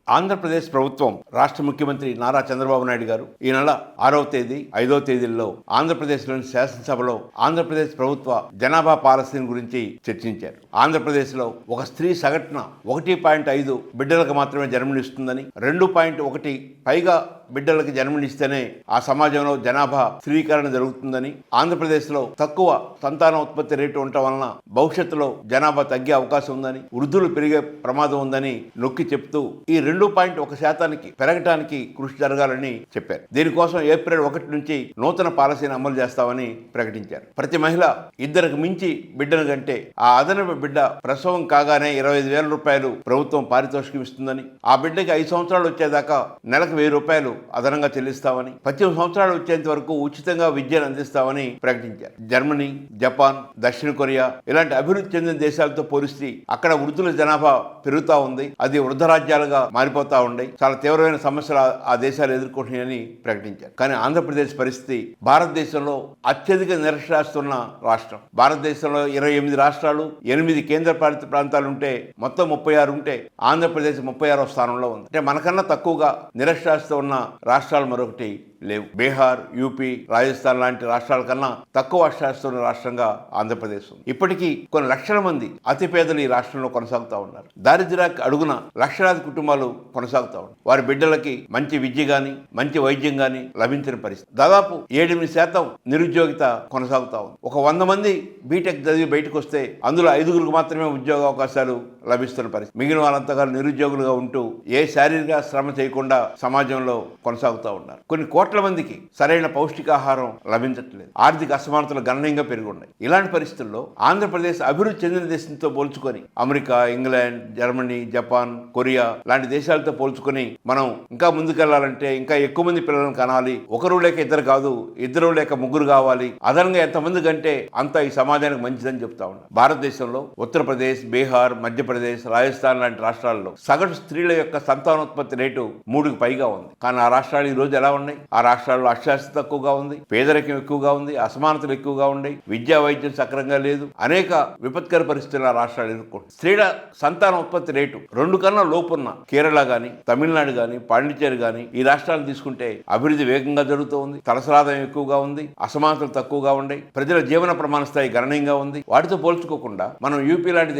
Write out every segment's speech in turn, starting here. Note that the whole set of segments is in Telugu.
ఆంధ్రప్రదేశ్ ప్రభుత్వం రాష్ట్ర ముఖ్యమంత్రి నారా చంద్రబాబు నాయుడు గారు ఈ నెల 6వ తేదీ 5వ తేదీల్లో ఆంధ్రప్రదేశ్లోని శాసనసభలో ఆంధ్రప్రదేశ్ ప్రభుత్వ జనాభా పాలసీని గురించి చర్చించారు. ఆంధ్రప్రదేశ్లో ఒక స్త్రీ సగటున 1.5 బిడ్డలకు మాత్రమే జన్మనిస్తుందని, 2.1 పైగా బిడ్డలకు జన్మనిస్తేనే ఆ సమాజంలో జనాభా స్థిరీకరణ జరుగుతుందని, ఆంధ్రప్రదేశ్లో తక్కువ సంతానోత్పత్తి రేటు ఉండటం వలన భవిష్యత్తులో జనాభా తగ్గే అవకాశం ఉందని, వృద్ధులు పెరిగే ప్రమాదం ఉందని నొక్కి చెప్తూ ఈ 2.1% పెరగటానికి కృషి జరగాలని చెప్పారు. దీనికోసం ఏప్రిల్ 1 నుంచి నూతన పాలసీని అమలు చేస్తామని ప్రకటించారు. ప్రతి మహిళ ఇద్దరికి మించి బిడ్డను కంటే ఆ అదనపు బిడ్డ ప్రసవం కాగానే 25,000 రూపాయలు ప్రభుత్వం పారితోషికం ఇస్తుందని, ఆ బిడ్డకి 5 సంవత్సరాలు వచ్చేదాకా నెలకు 1,000 రూపాయలు అదనంగా చెల్లిస్తామని, 18 సంవత్సరాలు వచ్చేంత వరకు ఉచితంగా విద్యను అందిస్తామని ప్రకటించారు. జర్మనీ, జపాన్, దక్షిణ కొరియా ఇలాంటి అభివృద్ధి చెందిన దేశాలతో పోలిస్తే అక్కడ వృద్ధుల జనాభా పెరుగుతూ ఉంది. అది వృద్ధ రాజ్యాలుగా మారిపోతా ఉన్నాయి. చాలా తీవ్రమైన సమస్యలు ఆ దేశాలు ఎదుర్కొంటున్నాయని ప్రకటించారు. కానీ ఆంధ్రప్రదేశ్ పరిస్థితి భారతదేశంలో అత్యధిక నిరక్షరాస్తున్న రాష్ట్రం. భారతదేశంలో 28 రాష్ట్రాలు, 8 కేంద్ర పాలిత ప్రాంతాలు ఉంటే మొత్తం 36 ఉంటే ఆంధ్రప్రదేశ్ 36వ స్థానంలో ఉంది. అంటే మనకన్నా తక్కువగా నిరక్షరాస్యత ఉన్న రాష్ట్రాలు మరొకటి లేవు. బీహార్, యూపీ, రాజస్థాన్ లాంటి రాష్ట్రాల కన్నా తక్కువ అక్షరాస్యత ఉన్న రాష్ట్రంగా ఆంధ్రప్రదేశ్ ఉంది. ఇప్పటికీ కొన్ని లక్షల మంది అతి పేదలు ఈ రాష్ట్రంలో కొనసాగుతూ ఉన్నారు. దారిద్ర్యానికి అడుగున లక్షలాది కుటుంబాలు కొనసాగుతూ ఉన్నారు. వారి బిడ్డలకి మంచి విద్య గాని, మంచి వైద్యం గాని లభించిన పరిస్థితి. దాదాపు 7-8% నిరుద్యోగిత కొనసాగుతా ఉంది. ఒక 100 మంది బీటెక్ చదివి బయటకు వస్తే అందులో 5గురికి మాత్రమే ఉద్యోగ అవకాశాలు లభిస్తున్న పరిస్థితి. మిగిలిన వాళ్ళంతగా నిరుద్యోగులుగా ఉంటూ ఏ శారీరక శ్రమ చేయకుండా సమాజంలో కొనసాగుతూ ఉన్నారు. కొన్ని కోట్ల మందికి సరైన పౌష్టికాహారం లభించట్లేదు. ఆర్థిక అసమానతలు గణనీయంగా పెరిగి ఉన్నాయి. ఇలాంటి పరిస్థితుల్లో ఆంధ్రప్రదేశ్ అభివృద్ధి చెందిన దేశంతో పోల్చుకొని America, England, Germany, Japan, Korea లాంటి దేశాలతో పోల్చుకొని మనం ఇంకా ముందుకెళ్లాలంటే ఇంకా ఎక్కువ మంది పిల్లలను కనాలి. ఒకరు లేక ఇద్దరు కాదు, ఇద్దరు లేక ముగ్గురు కావాలి. అదనంగా ఎంతమంది కంటే అంత ఈ సమాజానికి మంచిదని చెప్తా ఉన్నారు. భారతదేశంలో ఉత్తరప్రదేశ్, బీహార్, మధ్యప్రదేశ్, రాజస్థాన్ లాంటి రాష్ట్రాల్లో సగటు స్త్రీల యొక్క సంతానోత్పత్తి రేటు 3కి పైగా ఉంది. కానీ ఆ రాష్ట్రాలు ఈ రోజు ఎలా ఉన్నాయి? ఆ రాష్ట్రాల్లో అక్షరాస్యత తక్కువగా ఉంది, పేదరికం ఎక్కువగా ఉంది, అసమానతలు ఎక్కువగా ఉన్నాయి, విద్యా వైద్యం సక్రమంగా లేదు, అనేక విపత్కర పరిస్థితులు ఆ రాష్ట్రాలు ఎదుర్కొంటాయి. స్త్రీల సంతాన ఉత్పత్తి రేటు 2 కన్నా లోపున్న కేరళ గాని, తమిళనాడు గాని, పాండిచేరి గాని ఈ రాష్ట్రాలు తీసుకుంటే అభివృద్ధి వేగంగా జరుగుతూ ఉంది, తలసరాదాయం ఎక్కువగా ఉంది, అసమానతలు తక్కువగా ఉన్నాయి, ప్రజల జీవన ప్రమాణ స్థాయి గణనీయంగా ఉంది. వాటితో పోల్చుకోకుండా మనం యూపీ లాంటి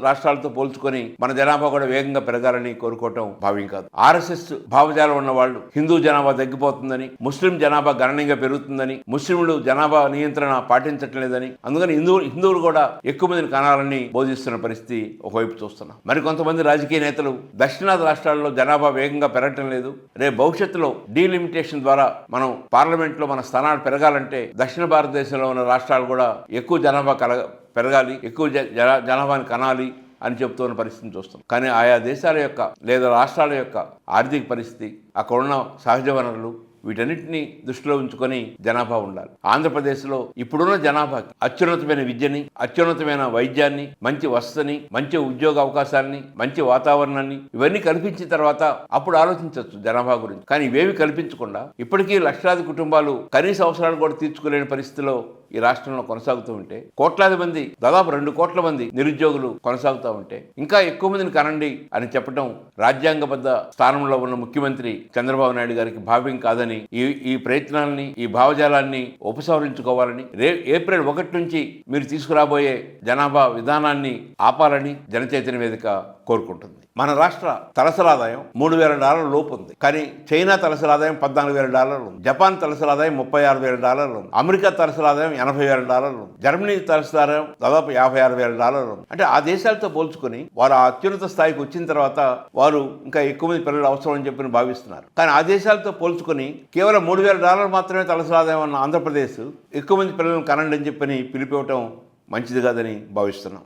రాష్ట్రాలతో పోల్చుకొని మన జనాభా కూడా వేగంగా పెరగాలని కోరుకోవటం భావ్యం కాదు. ఆర్ఎస్ఎస్ భావజాలం ఉన్న వాళ్ళు హిందూ జనాభా తగ్గిపోతుందని, ముస్లిం జనాభా గణనీయంగా పెరుగుతుందని, ముస్లింలు జనాభా నియంత్రణ పాటించట్లేదని, అందుకని హిందువులు కూడా ఎక్కువ మందిని కనాలని బోధిస్తున్న పరిస్థితి ఒకవైపు చూస్తున్నాం. మరి కొంతమంది రాజకీయ నేతలు దక్షిణాది రాష్ట్రాల్లో జనాభా వేగంగా పెరగటం లేదు, రేపు భవిష్యత్తులో డీలిమిటేషన్ ద్వారా మనం పార్లమెంట్లో మన స్థానాలు పెరగాలంటే దక్షిణ భారతదేశంలో ఉన్న రాష్ట్రాలు కూడా ఎక్కువ జనాభా పెరగాలి, ఎక్కువ జనాభాని కనాలి అని చెప్తున్న పరిస్థితిని చూస్తాం. కానీ ఆయా దేశాల యొక్క లేదా రాష్ట్రాల యొక్క ఆర్థిక పరిస్థితి, అక్కడున్న సహజ వనరులు వీటన్నిటిని దృష్టిలో ఉంచుకొని జనాభా ఉండాలి. ఆంధ్రప్రదేశ్లో ఇప్పుడున్న జనాభాకి అత్యున్నతమైన విద్యని, అత్యున్నతమైన వైద్యాన్ని, మంచి వసతిని, మంచి ఉద్యోగ అవకాశాలని, మంచి వాతావరణాన్ని ఇవన్నీ కల్పించిన తర్వాత అప్పుడు ఆలోచించవచ్చు జనాభా గురించి. కానీ ఇవేవి కల్పించకుండా ఇప్పటికీ లక్షలాది కుటుంబాలు కనీస అవసరాలు కూడా తీర్చుకోలేని పరిస్థితిలో ఈ రాష్ట్రంలో కొనసాగుతూ ఉంటే, కోట్లాది మంది, దాదాపు 2 కోట్ల మంది నిరుద్యోగులు కొనసాగుతూ ఉంటే ఇంకా ఎక్కువ మందిని కనండి అని చెప్పడం రాజ్యాంగబద్ధ స్థానంలో ఉన్న ముఖ్యమంత్రి చంద్రబాబు నాయుడు గారికి భావ్యం కాదని, ఈ ప్రయత్నాలని, ఈ భావజాలాన్ని ఉపసంహరించుకోవాలని, ఏప్రిల్ 1 నుంచి మీరు తీసుకురాబోయే జనాభా విధానాన్ని ఆపాలని జనచైతన్య వేదిక కోరుకుంటుంది. మన రాష్ట్ర తలసరి ఆదాయం $3,000 లోపు ఉంది. కానీ చైనా తలసరి ఆదాయం $14,000 ఉంది, జపాన్ తలసరి ఆదాయం $36,000 ఉంది, అమెరికా తలసరి ఆదాయం $80,000 ఉంది, జర్మనీ తలసరి ఆదాయం దాదాపు $56,000 ఉంది. అంటే ఆ దేశాలతో పోల్చుకొని వారు ఆ అత్యున్నత స్థాయికి వచ్చిన తర్వాత వారు ఇంకా ఎక్కువ మంది పిల్లలు అవసరం అని చెప్పి భావిస్తున్నారు. కానీ ఆ దేశాలతో పోల్చుకొని కేవలం $3,000 మాత్రమే తలసరి ఆదాయం ఉన్న ఆంధ్రప్రదేశ్ ఎక్కువ మంది పిల్లలను కనండి అని చెప్పని పిలిపివ్వటం మంచిది కాదని భావిస్తున్నాం.